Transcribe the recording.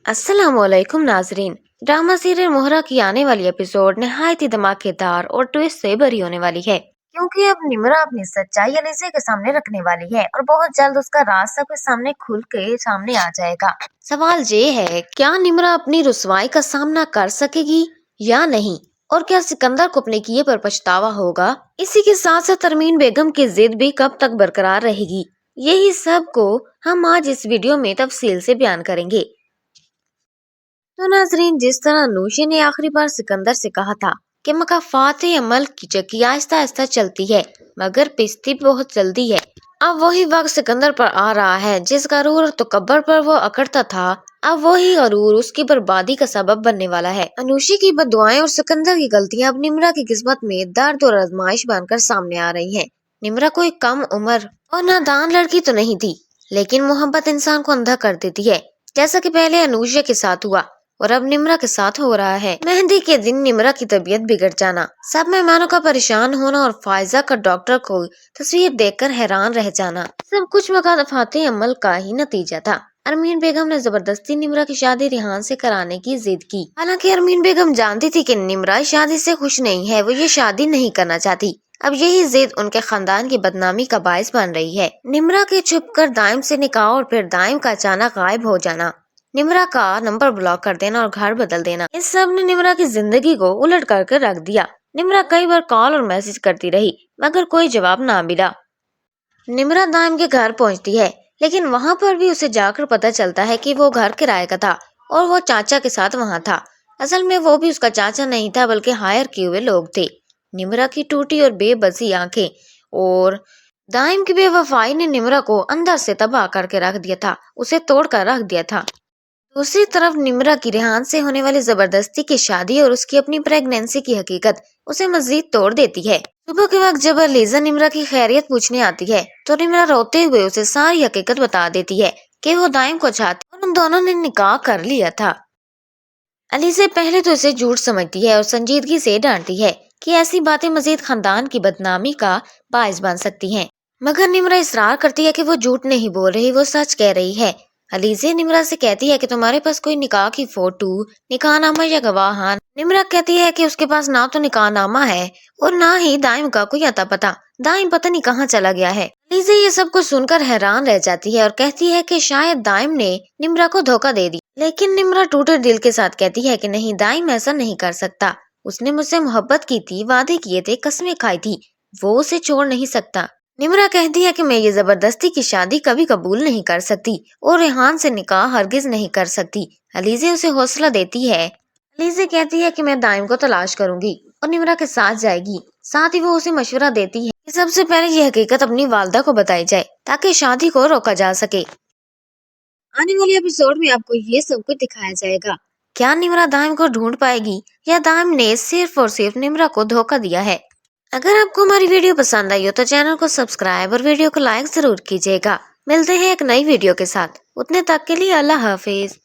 السلام علیکم ناظرین، ڈرامہ سیریل مہرا کی آنے والی ایپیسوڈ نہایت ہی دھماکے دار اور ٹویسٹ سے بھری ہونے والی ہے، کیونکہ اب نمرا اپنی سچائی علیزے کے سامنے رکھنے والی ہے اور بہت جلد اس کا راز سب کے سامنے کھل کے سامنے آ جائے گا۔ سوال یہ ہے، کیا نمرا اپنی رسوائی کا سامنا کر سکے گی یا نہیں، اور کیا سکندر کو اپنے کیے پر پچھتاوا ہوگا؟ اسی کے ساتھ ساتھ ارمین بیگم کی ضد بھی کب تک برقرار رہے گی، یہی سب کو ہم آج اس ویڈیو میں تفصیل سے بیان کریں گے۔ تو ناظرین، جس طرح انوشی نے آخری بار سکندر سے کہا تھا کہ مکافات عمل کی چکی آہستہ آہستہ چلتی ہے مگر پستی بہت جلدی ہے، اب وہی وقت سکندر پر آ رہا ہے جس غرور اور تکبر پر وہ اکڑتا تھا، اب وہی غرور اس کی بربادی کا سبب بننے والا ہے۔ انوشی کی بددعائیں اور سکندر کی غلطیاں اب نمرا کی قسمت میں درد اور آزمائش بن کر سامنے آ رہی ہیں۔ نمرا کوئی کم عمر اور نادان لڑکی تو نہیں تھی، لیکن محبت انسان کو اندھا کر دیتی ہے، جیسا کہ پہلے انوشی کے ساتھ ہوا اور اب نمرا کے ساتھ ہو رہا ہے۔ مہندی کے دن نمرا کی طبیعت بگڑ جانا، سب مہمانوں کا پریشان ہونا اور فائزہ کا ڈاکٹر کو تصویر دیکھ کر حیران رہ جانا، سب کچھ مکافات عمل کا ہی نتیجہ تھا۔ ارمین بیگم نے زبردستی نمرا کی شادی ریحان سے کرانے کی ضد کی، حالانکہ ارمین بیگم جانتی تھی کہ نمرا اس شادی سے خوش نہیں ہے، وہ یہ شادی نہیں کرنا چاہتی۔ اب یہی ضد ان کے خاندان کی بدنامی کا باعث بن رہی ہے۔ نمرا کے چھپ کر دائم سے نکاح اور پھر دائم کا اچانک غائب ہو جانا، نمرا کا نمبر بلاک کر دینا اور گھر بدل دینا، اس سب نے نمرا کی زندگی کو الٹ کر کے رکھ دیا۔ نمرا کئی بار کال اور میسج کرتی رہی مگر کوئی جواب نہ ملا۔ نمرا دائم کے گھر پہنچتی ہے، لیکن وہاں پر بھی اسے جا کر پتہ چلتا ہے کہ وہ گھر کرائے کا تھا اور وہ چاچا کے ساتھ وہاں تھا۔ اصل میں وہ بھی اس کا چاچا نہیں تھا بلکہ ہائر کیے ہوئے لوگ تھے۔ نمرا کی ٹوٹی اور بے بسی آنکھیں اور دائم کی بے وفائی نے نمرا کو اندر سے تباہ کر کے رکھ دیا تھا، اسے توڑ کر رکھ دیا تھا۔ دوسری طرف نمرا کی ریحان سے ہونے والی زبردستی کی شادی اور اس کی اپنی پریگنینسی کی حقیقت اسے مزید توڑ دیتی ہے۔ صبح کے وقت جب علیزہ نمرا کی خیریت پوچھنے آتی ہے تو نمرا روتے ہوئے اسے ساری حقیقت بتا دیتی ہے کہ وہ دائم کو چاہتی اور ان دونوں نے نکاح کر لیا تھا۔ علیزہ پہلے تو اسے جھوٹ سمجھتی ہے اور سنجیدگی سے ڈانٹتی ہے کہ ایسی باتیں مزید خاندان کی بدنامی کا باعث بن سکتی ہیں، مگر نمرا اصرار کرتی ہے کہ وہ جھوٹ نہیں بول رہی، وہ سچ کہہ رہی ہے۔ علیزہ نمرا سے کہتی ہے کہ تمہارے پاس کوئی نکاح کی فوٹو، نکاح نامہ یا گواہان؟ نمرا کہتی ہے کہ اس کے پاس نہ تو نکاح نامہ ہے اور نہ ہی دائم کا کوئی اتا پتا، دائم پتہ نہیں کہاں چلا گیا ہے۔ علیزہ یہ سب کچھ سن کر حیران رہ جاتی ہے اور کہتی ہے کہ شاید دائم نے نمرا کو دھوکہ دے دی، لیکن نمرا ٹوٹے دل کے ساتھ کہتی ہے کہ نہیں، دائم ایسا نہیں کر سکتا، اس نے مجھ سے محبت کی تھی، وعدے کیے تھے، قسمیں کھائی تھی، وہ اسے چھوڑ نہیں سکتا۔ نمرا کہتی ہے کہ میں یہ زبردستی کی شادی کبھی قبول نہیں کر سکتی اور ریحان سے نکاح ہرگز نہیں کر سکتی۔ علیزہ اسے حوصلہ دیتی ہے، علیزہ کہتی ہے کہ میں دائم کو تلاش کروں گی اور نمرا کے ساتھ جائے گی، ساتھ ہی وہ اسے مشورہ دیتی ہے کہ سب سے پہلے یہ حقیقت اپنی والدہ کو بتائی جائے تاکہ شادی کو روکا جا سکے۔ آنے والے ایپیسوڈ میں آپ کو یہ سب کچھ دکھایا جائے گا، کیا نمرا دائم کو ڈھونڈ پائے گی یا دائم نے صرف اور صرف نمرا کو دھوکہ دیا ہے؟ اگر آپ کو ہماری ویڈیو پسند آئی ہو تو چینل کو سبسکرائب اور ویڈیو کو لائک ضرور کیجیے گا۔ ملتے ہیں ایک نئی ویڈیو کے ساتھ، اتنے تک کے لیے اللہ حافظ۔